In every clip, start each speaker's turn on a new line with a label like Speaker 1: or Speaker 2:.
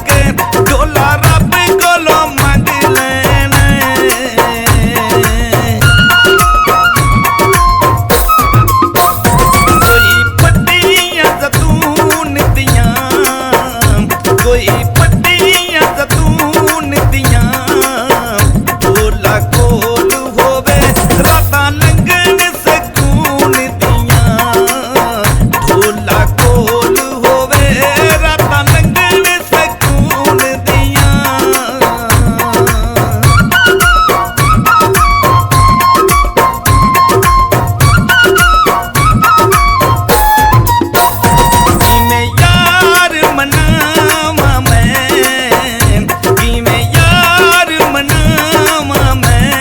Speaker 1: के ढोला रब कोलो मंग लेना। कोई पट्टियां ज़ैतून दियां, कोई पट्टियां ज़ैतून दियां, ढोला कोल होवे रातां लंघन सकून दियां। ढोला कोल होवे रातां लंघन सकून दियां। किवें यार मनावां मैं, किवें यार मनावां मैं,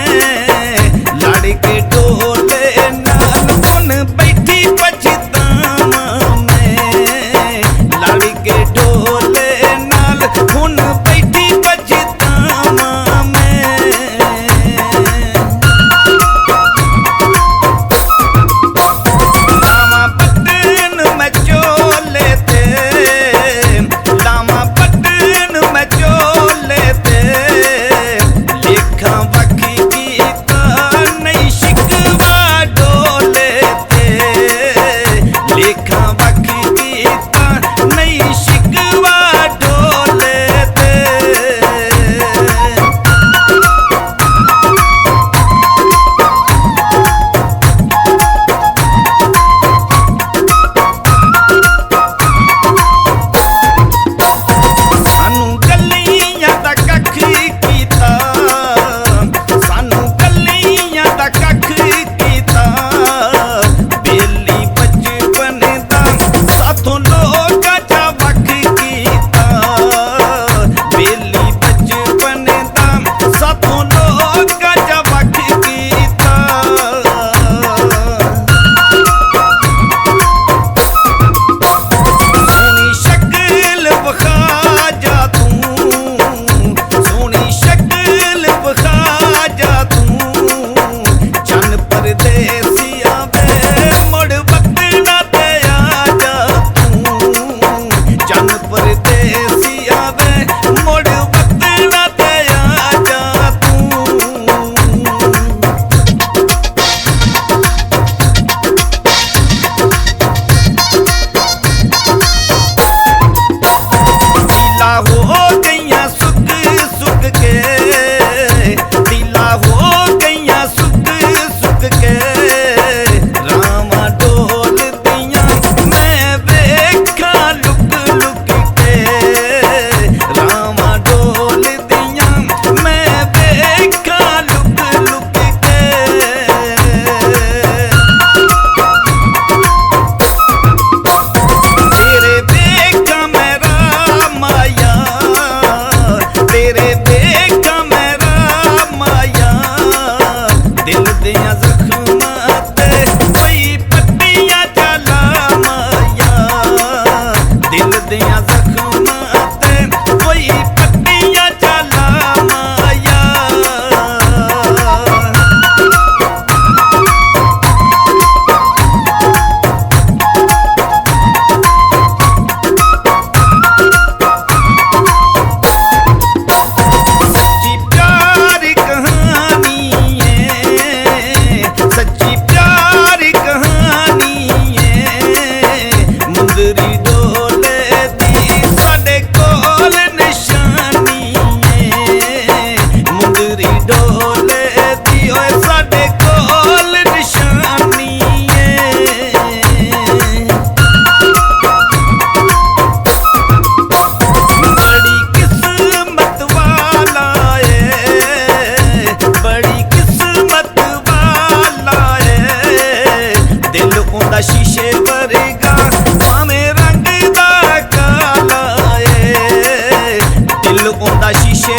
Speaker 1: लड़ के ढोले नाल हुण बैठी पछतावां मैं। लड़ के ढोले नाल हुण बैठी पछतावां मैं। लावां बटन मैं चोले ते, लावां बटन मैं चोले ते, लेखां वक्खी कीता नहीं शिकवा डोले ते। लेखां वक्खी कीता नहीं शिकवा डोले ते। सानू गल्लियां दा कख कीता, सानू गल्लियां दा कख कीता, बेली बचपन दा साथों लोकां चा वख कीता। बेली बचपन दा साथों लोकां चा वख कीता। सोहनी शक्ल वखा जा तू, सोहनी शक्ल वखा जा तू, चन परदेसिया वे मुड़ वक्त ना ते आ जा तू। चन परदेसिया वे मुड़ वक्त ना ते आ जा तू। दिला हो गईयां सुख सुख के, दिला हो गईयां सुख सुख के, रावां डोल दियां मैं वेखा लुक लुक के। रावां डोल दियां मैं वेखा लुक लुक के। तेरे वेखा मेरा माया, तेरे वेखा मेरा माया, दिल दियां जख्मां ते कोई पट्टियां चला माया। दिल दियां जख्मां ते कोई पट्टियां चला माया। सच्ची प्यार कहानी है, सच्ची प्यार कहानी है, मुंदरी डोले दी साडे कोल निशानी है। मुंदरी डोले दी ओए साडे कोल निशानी है। बड़ी किस्मत वाला है, बड़ी किस्मत वाला है, दिल उंदा शीशे वर्गा भावें रंग दा काला है। दिल उंदा शीशे